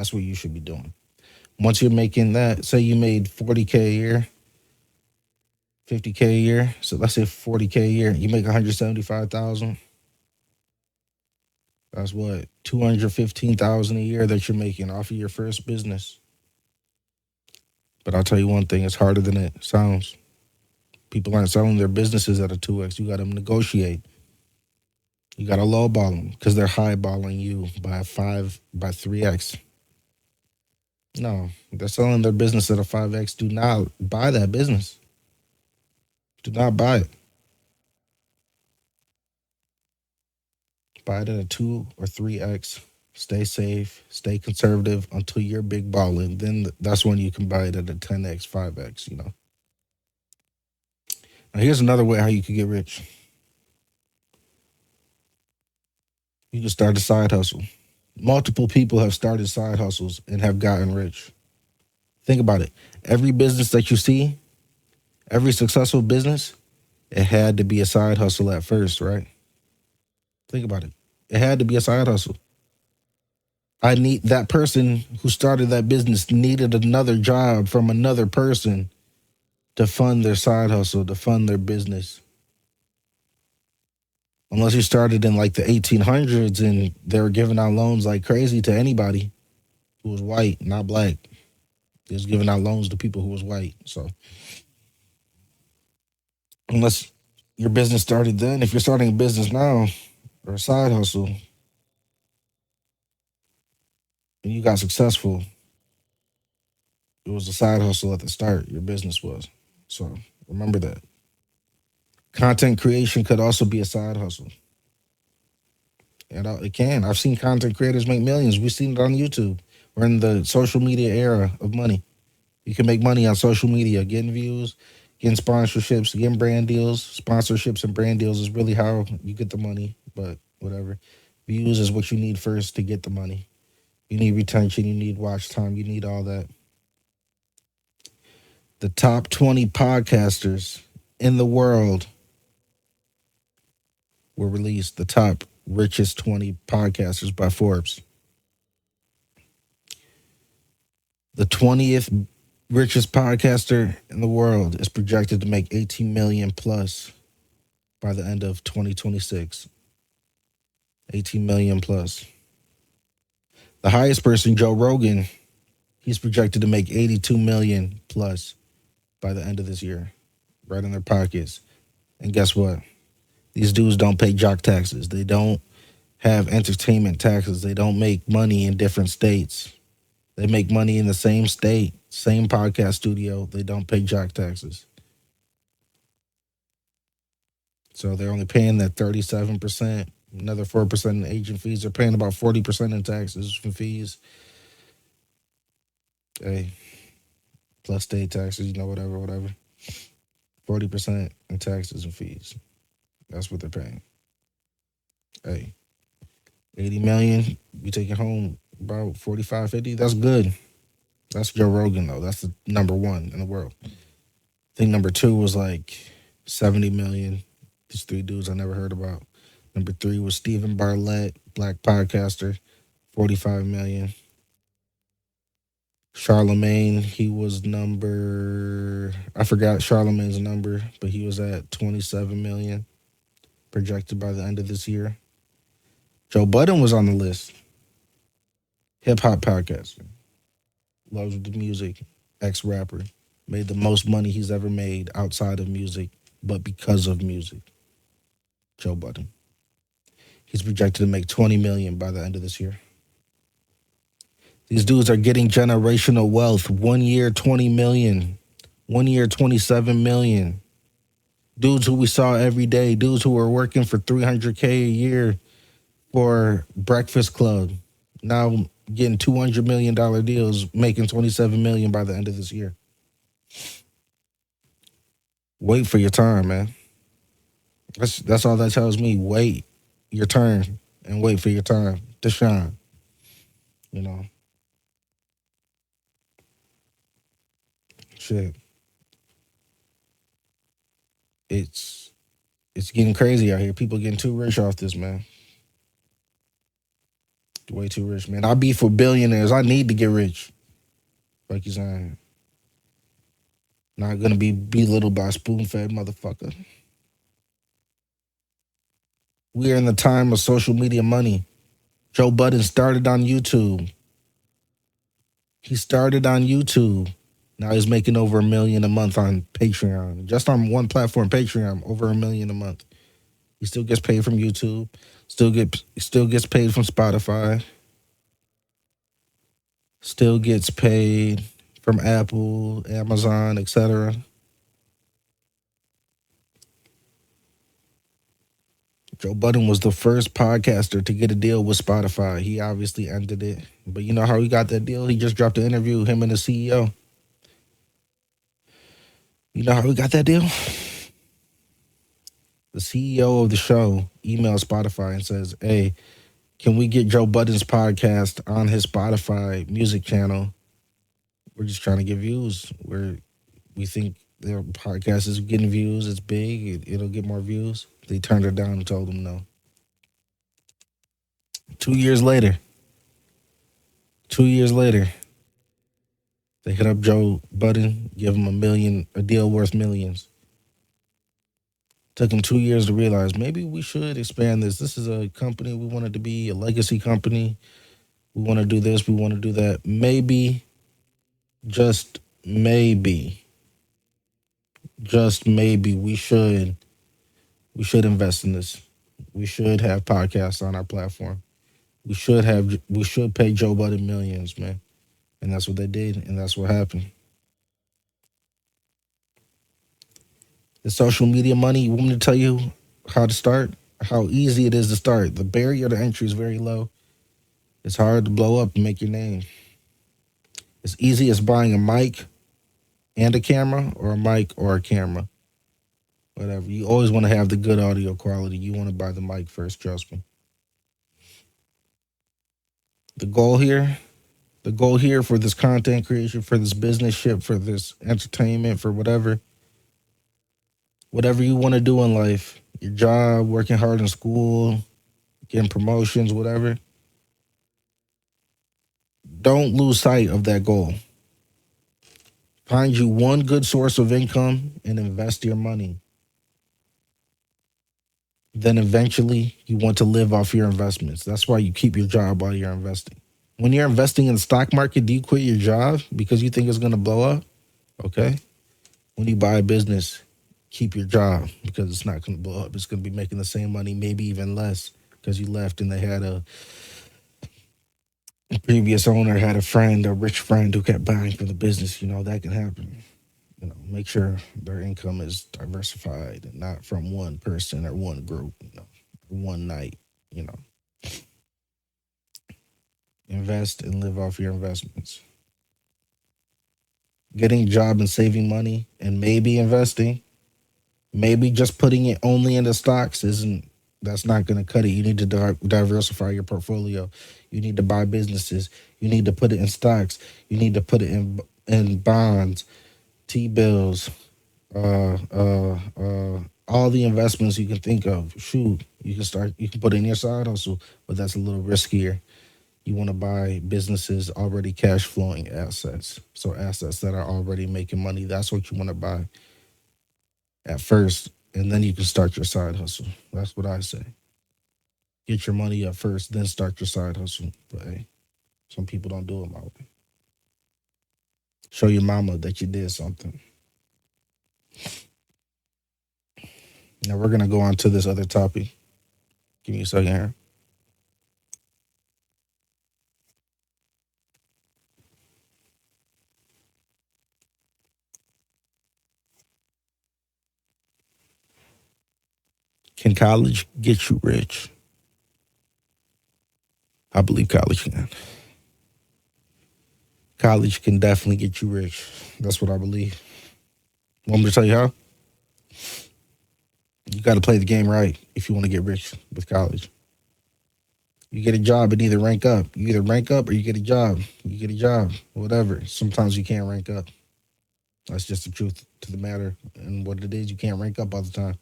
That's what you should be doing. Once you're making that, say you made 40K a year, 50K a year. So let's say 40K a year. You make 175,000. That's what 215,000 a year that you're making off of your first business. But I'll tell you one thing: it's harder than it sounds. People aren't selling their businesses at a 2x. You got to negotiate. You got to lowball them because they're highballing you by 3x. No, they're selling their business at a 5x. Do not buy that business. Do not buy it. Buy it at a 2 or 3x. Stay safe, stay conservative until you're big balling. Then that's when you can buy it at a 10x, 5x, you know. Now, here's another way how you could get rich. You can start a side hustle. Multiple people have started side hustles and have gotten rich. Think about it. Every business that you see, every successful business, it had to be a side hustle at first, right? Think about it. It had to be a side hustle. I need that person who started that business needed another job from another person to fund their side hustle, to fund their business. Unless you started in like the 1800s and they were giving out loans like crazy to anybody who was white, not black. They was giving out loans to people who was white. So unless your business started then, if you're starting a business now or a side hustle and you got successful, it was a side hustle at the start. Your business was. So remember that. Content creation could also be a side hustle. And it can. I've seen content creators make millions. We've seen it on YouTube. We're in the social media era of money. You can make money on social media, getting views, getting sponsorships, getting brand deals. Sponsorships and brand deals is really how you get the money, but whatever. Views is what you need first to get the money. You need retention, you need watch time, you need all that. The top 20 podcasters in the world were released. The top richest 20 podcasters by Forbes. The 20th richest podcaster in the world is projected to make 18 million plus by the end of 2026. 18 million plus. The highest person, Joe Rogan, he's projected to make 82 million plus by the end of this year, right in their pockets. And guess what? These dudes don't pay jock taxes. They don't have entertainment taxes. They don't make money in different states. They make money in the same state, same podcast studio. They don't pay jock taxes. So they're only paying that 37%, another 4% in agent fees. They're paying about 40% in taxes and fees. Hey, plus state taxes, whatever. 40% in taxes and fees. That's what they're paying. Hey, 80 million, you take it home about 45, 50. That's good. That's Joe Rogan, though. That's the number one in the world. I think number two was like 70 million. These three dudes I never heard about. Number three was Stephen Bartlett, black podcaster, 45 million. Charlemagne, he was I forgot Charlemagne's number, but he was at 27 million projected by the end of this year. Joe Budden was on the list. Hip hop podcaster. Loves the music. Ex-rapper. Made the most money he's ever made outside of music, but because of music. Joe Budden. He's projected to make 20 million by the end of this year. These dudes are getting generational wealth. 1 year, 20 million. 1 year, 27 million. Dudes who we saw every day. Dudes who were working for 300K a year for Breakfast Club. Now getting $200 million deals, making 27 million by the end of this year. Wait for your time, man. That's all that tells me. Wait your turn and wait for your time to shine. You know, shit. It's getting crazy out here. People getting too rich off this, man. Way too rich, man. I beef with billionaires. I need to get rich. Like you saying. Not gonna be belittled by a spoon fed motherfucker. We are in the time of social media money. Joe Budden started on YouTube. He started on YouTube. Now he's making over 1 million a month on Patreon. Just on one platform, Patreon, over 1 million a month. He still gets paid from YouTube. Still gets paid from Spotify. Still gets paid from Apple, Amazon, etc. Joe Budden was the first podcaster to get a deal with Spotify. He obviously ended it. But you know how he got that deal? He just dropped an interview, him and the CEO. You know how he got that deal? The CEO of the show emails Spotify and says, "Hey, can we get Joe Budden's podcast on his Spotify music channel? We're just trying to get views. We think their podcast is getting views. It's big. It'll get more views." They turned her down and told him no. 2 years later, 2 years later, they hit up Joe Budden, give him a deal worth millions. Took him 2 years to realize maybe we should expand this. This is a company. We want it to be a legacy company. We want to do this. We want to do that. Maybe, just maybe, we should invest in this. We should have podcasts on our platform. We should pay Joe Budden millions, man. And that's what they did, and that's what happened. The social media money, you want me to tell you how to start? How easy it is to start. The barrier to entry is very low. It's hard to blow up and make your name. It's easy as buying a mic and a camera, or a mic or a camera. Whatever. You always want to have the good audio quality. You want to buy the mic first, trust me. The goal here, the goal here for this content creation, for this business ship, for this entertainment, for whatever you want to do in life, your job, working hard in school, getting promotions, whatever, don't lose sight of that goal. Find you one good source of income and invest your money. Then eventually you want to live off your investments. That's why you keep your job while you're investing. When you're investing in the stock market, do you quit your job because you think it's going to blow up? Okay. When you buy a business, keep your job because it's not going to blow up. It's going to be making the same money, maybe even less, because you left and they had a previous owner had a friend, a rich friend who kept buying from the business. That can happen. Make sure their income is diversified and not from one person or one group, one night, you know. Invest and live off your investments. Getting a job and saving money and maybe investing, maybe just putting it only into stocks that's not going to cut it. You need to diversify your portfolio. You need to buy businesses. You need to put it in stocks. You need to put it in bonds, T-bills, all the investments you can think of. Shoot, you can put it in your side hustle, but that's a little riskier. You want to buy businesses already cash flowing assets. So assets that are already making money. That's what you want to buy at first. And then you can start your side hustle. That's what I say. Get your money up first, then start your side hustle. But hey, some people don't do it my way. Show your mama that you did something. Now we're gonna go on to this other topic. Give me a second here. Can college get you rich? I believe college can. College can definitely get you rich. That's what I believe. Want me to tell you how? You got to play the game right if you want to get rich with college. You get a job and either rank up. You either rank up or you get a job. You get a job, whatever. Sometimes you can't rank up. That's just the truth to the matter. And what it is, you can't rank up all the time.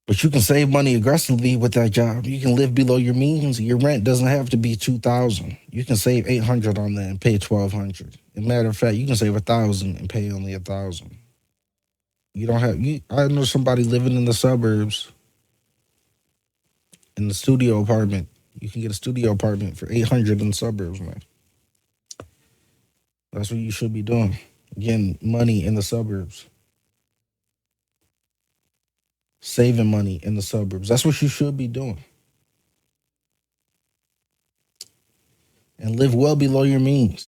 But you can save money aggressively with that job. You can live below your means. Your rent doesn't have to be 2,000. You can save 800 on that and pay 1,200. As a matter of fact, you can save 1,000 and pay only 1,000. You don't have you. I know somebody living in the suburbs in the studio apartment. You can get a studio apartment for 800 in the suburbs, man. That's what you should be doing. Getting money in the suburbs, saving money in the suburbs. That's what you should be doing, and live well below your means.